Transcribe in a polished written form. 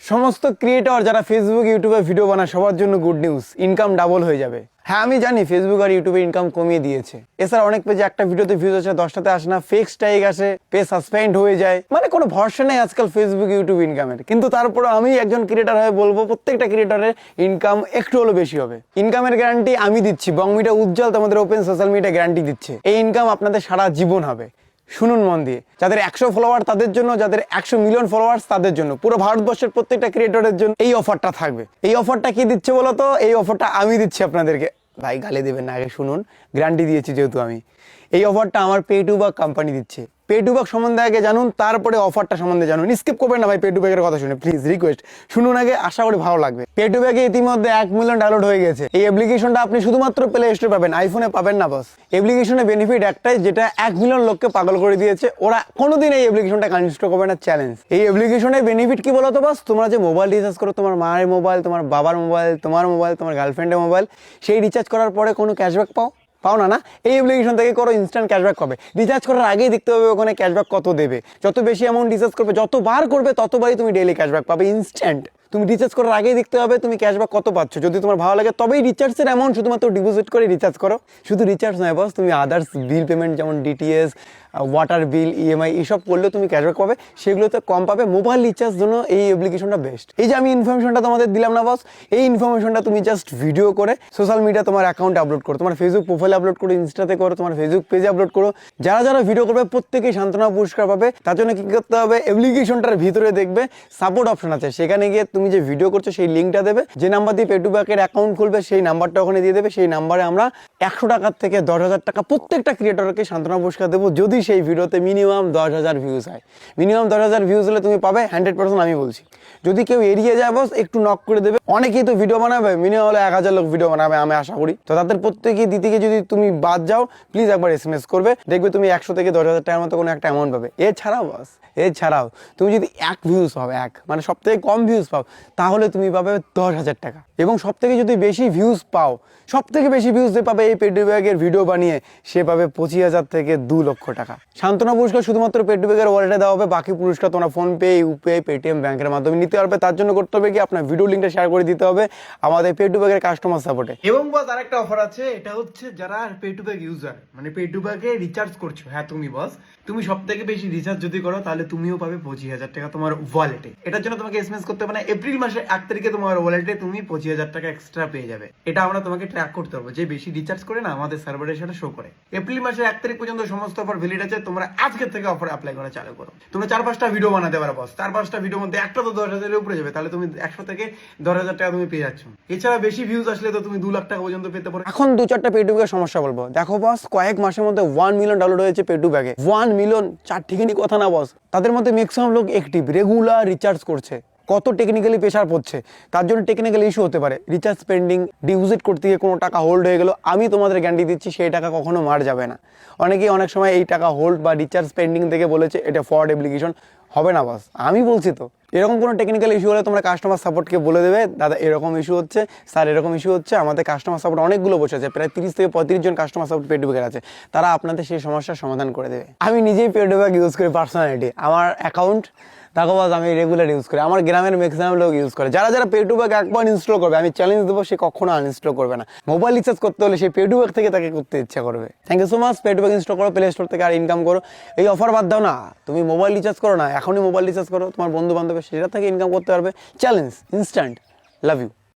সমস্ত ক্রিয়েটর যারা ফেসবুক ইউটিউবে ভিডিও বানায় সবার জন্য গুড নিউজ, ইনকাম ডাবল হয়ে যাবে। হ্যাঁ আমি জানি ফেসবুক আর ইউটিউবে ইনকাম কমিয়ে দিয়েছে। এছাড়া অনেক পেজে একটা ভিডিওতে ভিউজ আসে 10টাতে আসে না, ফেক স্ট্রাইক আসে, পেজ সাসপেন্ড হয়ে যায়, মানে কোনো ভরসা নেই আজকাল ফেসবুক ইউটিউব ইনকামের। কিন্তু তারপরে আমি একজন ক্রিয়েটর হয়ে বলবো প্রত্যেকটা ক্রিয়েটরের ইনকাম একটু হলেও বেশি হবে। ইনকামের গ্যারান্টি আমি দিচ্ছি, বং মিডিয়া উজ্জ্বল তোমাদের ওপেন সোশ্যাল মিডিয়া গ্যারান্টি দিচ্ছে। এই ইনকাম আপনাদের সারা জীবন হবে। শুনুন মন দিয়ে, যাদের 100 ফলোয়ার তাদের জন্য, যাদের 100 মিলিয়ন ফলোয়ার্স তাদের জন্য, পুরো ভারতবর্ষের প্রত্যেকটা ক্রিয়েটরের জন্য এই অফারটা থাকবে। এই অফারটা কি দিচ্ছে বলো তো? এই অফারটা আমি দিচ্ছি আপনাদেরকে। ভাই গালি দেবেন না, আগে শুনুন, গ্যারান্টি দিয়েছি যেহেতু আমি। এই অফারটা আমার পে2বাক কোম্পানি দিচ্ছে। পে2বাক সম্বন্ধে আগে জানুন, তারপরে অফারটা সম্বন্ধে জানুন। স্কিপ করবেন না ভাই পে2বাকের কথা শুনে, প্লিজ রিকোয়েস্ট শুনুন আগে, আশা করি ভালো লাগবে। পে2বাকে ইতিমধ্যে 1 মিলিয়ন ডাউনলোড হয়ে গেছে। এই অ্যাপ্লিকেশনটা আপনি শুধুমাত্র প্লে স্টোরে পাবেন, আইফোনে পাবেন না বস। অ্যাপ্লিকেশনের বেনিফিট একটাই, যেটা 1 মিলিয়ন লোককে পাগল করে দিয়েছে। ওরা কোনোদিন এই অ্যাপ্লিকেশনটা আনইনস্টল করবে না, চ্যালেঞ্জ। এই অ্যাপ্লিকেশনের বেনিফিট কি বলতো বস? তোমরা যে মোবাইল রিচার্জ করো, তোমার মায়ের মোবাইল, তোমার বাবার মোবাইল, তোমার মোবাইল, তোমার গার্লফ্রেন্ডের মোবাইল, সেই রিচার্জ করার পরে কোনো ক্যাশব্যাক পাও না? এই অ্যাপ্লিকেশন থেকে করো, ইনস্ট্যান্ট ক্যাশব্যাক পাবে। রিচার্জ করার আগেই দেখতে হবে ওখানে ক্যাশব্যাক কত দেবে। যত বেশি অ্যামাউন্ট রিচার্জ করবে, যতবার করবে ততবারই তুমি ডেইলি ক্যাশব্যাক পাবে ইনস্ট্যান্ট। তুমি রিচার্জ করার আগেই দেখতে হবে তুমি ক্যাশব্যাক কত পাচ্ছ। যদি তোমার ভালো লাগে তবেই রিচার্জের অ্যামাউন্ট শুধুমাত্র ডিপোজিট করে রিচার্জ করো। শুধু রিচার্জ নয় বস, তুমি আদার্স বিল পেমেন্ট যেমন ডিটিএস, ওয়াটার বিল, ইএমআই এইসব করলেও তুমি ক্যাশব্যাক পাবে, সেগুলোতে কম পাবে। মোবাইল রিচার্জ জন্য এই অ্যাপ্লিকেশনটা বেস্ট। এই যে আমি ইনফরমেশনটা তোমাদের দিলাম না বস, এই ইনফরমেশনটা তুমি জাস্ট ভিডিও করে সোশ্যাল মিডিয়া তোমার অ্যাকাউন্টে আপলোড করো, তোমার ফেসবুক প্রোফাইলে আপলোড করো, ইনস্টাতে করো, তোমার ফেসবুক পেজে আপলোড করো। যারা যারা ভিডিও করবে প্রত্যেকেই সান্ত্বনা পুরস্কার পাবে। তার জন্য কি করতে হবে? অ্যাপ্লিকেশনটার ভিতরে দেখবে সাপোর্ট অপশন আছে, সেখানে গিয়ে তুমি যে ভিডিও করছো সেই লিঙ্কটা দেবে। যে নাম্বার দিয়ে পে2বাকের অ্যাকাউন্ট খুলবে সেই নাম্বারটা ওখানে দিয়ে দেবে। সেই নাম্বারে আমরা 100 টাকার থেকে 10,000 টাকা প্রত্যেকটা ক্রিয়েটরকে সান্ত্বনা পুরস্কার দেবো, যদি সেই ভিডিওতে মিনিমাম 10,000 ভিউজ হয়। মিনিমাম 10,000 ভিউজ হলে তুমি পাবে 100%, আমি বলছি। যদি কেউ এড়িয়ে যায় বস, একটু নক করে দেবে। অনেকেই তো ভিডিও বানাবে, মিনিমাম হলে 1000 লোক ভিডিও বানাবে আমি আশা করি। তো তাদের প্রত্যেকেই দিতে গিয়ে যদি তুমি বাদ যাও, প্লিজ একবার SMS করবে, দেখবে তুমি 100 থেকে 10,000 টাকার মতো কোনো একটা অ্যামাউন্ট পাবে। এছাড়াও বস, এছাড়াও তুমি যদি 1 ভিউজ পাও, মানে সব থেকে কম ভিউজ পাও, তাহলে তুমি পাবে 10,000 টাকা। এবং সব থেকে যদি বেশি ভিউজ পাও, সব থেকে বেশি ভিউজ যে পাবে এই পে2বাকের ভিডিও বানিয়ে, সে পাবে 25,000 থেকে 2 লক্ষ টাকা। সান্ত্বনা পুরস্কার শুধুমাত্র পে2বাকের ওয়ালেটে দেওয়া হবে। বাকি পুরস্কার তোমরা ফোনপে, ইউপিআই, পেটিএম ব্যাংকের মাধ্যমে নিতে পারবে। তার জন্য করতে হবে কি, আপনার ভিডিও লিঙ্কটা শেয়ার করে দিতে হবে আমাদের পে2বাকের কাস্টমার সাপোর্টে। এবং বস আরেকটা অফার আছে, এটা হচ্ছে যারা পে2বাক ইউজার, মানে পে2বাকে রিচার্জ করছো। হ্যাঁ তুমি বস, তুমি সব থেকে বেশি রিচার্জ যদি করো, তাহলে তুমিও পাবে 25,000 টাকা তোমার ওয়ালেটে। এটার জন্য তোমাকে SMS করতে হবে না। এপ্রিল মাসের 1 তারিখে তোমার ওয়ালেটে তুমি 25,000 টাকা এক্সট্রা পেয়ে যাবে। এটা আমরা তোমাকে ট্র্যাক করতে পারবো, যে বেশি রিচার্জ করে না আমাদের সার্ভারের সাথে শো করে। এপ্রিল মাসের 1 তারিখ পর্যন্ত সমস্ত অফার ভ্যালিড আছে। তোমরা আজকের থেকে অফার অ্যাপ্লাই করা চালু করো। তোমরা 4-5টা ভিডিও বানাতে পারো বস। 4-5টা ভিডিওর মধ্যে একটা তো 10,000-এর উপরে যাবে, তাহলে তুমি 100 থেকে 10,000 টাকা তুমি পেয়ে যাচ্ছ। এছাড়া বেশি ভিউজ আসলে তো তুমি 2 লাখ টাকা পর্যন্ত পেতে পারো। এখন 2-4টা পে2বাকের সমস্যা বলবো। দেখো বস, কয়েক মাসের মধ্যে 1 মিলিয়ন ডাউনলোড হয়েছে পে2বাকে। 1 মিলিয়ন, 4 ঠিকই কথা না বস। তাদের মধ্যে ম্যাক্সিমাম লোক অ্যাক্টিভ, রেগুলার রিচার্জ করছে। কত টেকনিক্যালি প্রেশার পড়ছে, তার জন্য টেকনিক্যাল ইস্যু হতে পারে। রিচার্জ পেন্ডিং, ডিপোজিট করতে গিয়ে কোনো টাকা হোল্ড হয়ে গেল, আমি তোমাদের গ্যারান্টি দিচ্ছি সেই টাকা কখনো মার যাবে না। অনেকেই অনেক সময় এই টাকা হোল্ড বা রিচার্জ পেন্ডিং থেকে বলেছে এটা ফ্রড অ্যাপ্লিকেশন। হবে না বস, আমি বলছি তো। এরকম কোনো টেকনিক্যাল ইস্যু হলে তোমরা কাস্টমার সাপোর্টকে বলে দেবে, দাদা এরকম ইস্যু হচ্ছে, স্যার এরকম ইস্যু হচ্ছে। আমাদের কাস্টমার সাপোর্ট অনেকগুলো বসে আছে, প্রায় 30 থেকে 35 জন কাস্টমার সাপোর্ট পে2বাকের আছে। তারা আপনাদের সেই সমস্যার সমাধান করে দেবে। আমি নিজেই পে2বাক ইউজ করি পার্সোনালিটি, আমার অ্যাকাউন্ট দেখো বস, আমি রেগুলার ইউজ করি। আমার গ্রামের ম্যাক্সিমাম লোক ইউজ করে। যারা যারা পে2বাক একবার ইনস্টল করবে, আমি চ্যালেঞ্জ দেবো, সে কখনো আনইনস্টল করবে না। মোবাইল রিচার্জ করতে হলে সেই পে2বাক থেকে তাকে করতে ইচ্ছা করবে। Thank you so much. পে2বাক ইনস্টল করো প্লে স্টোর থেকে, আর ইনকাম করো। এই অফার বাদ দাও না, তুমি মোবাইল রিচার্জ করো না, এখনই মোবাইল রিচার্জ করো, তোমার বন্ধু বান্ধবের সেটা থেকে ইনকাম করতে পারবে। Challenge instant. Love you.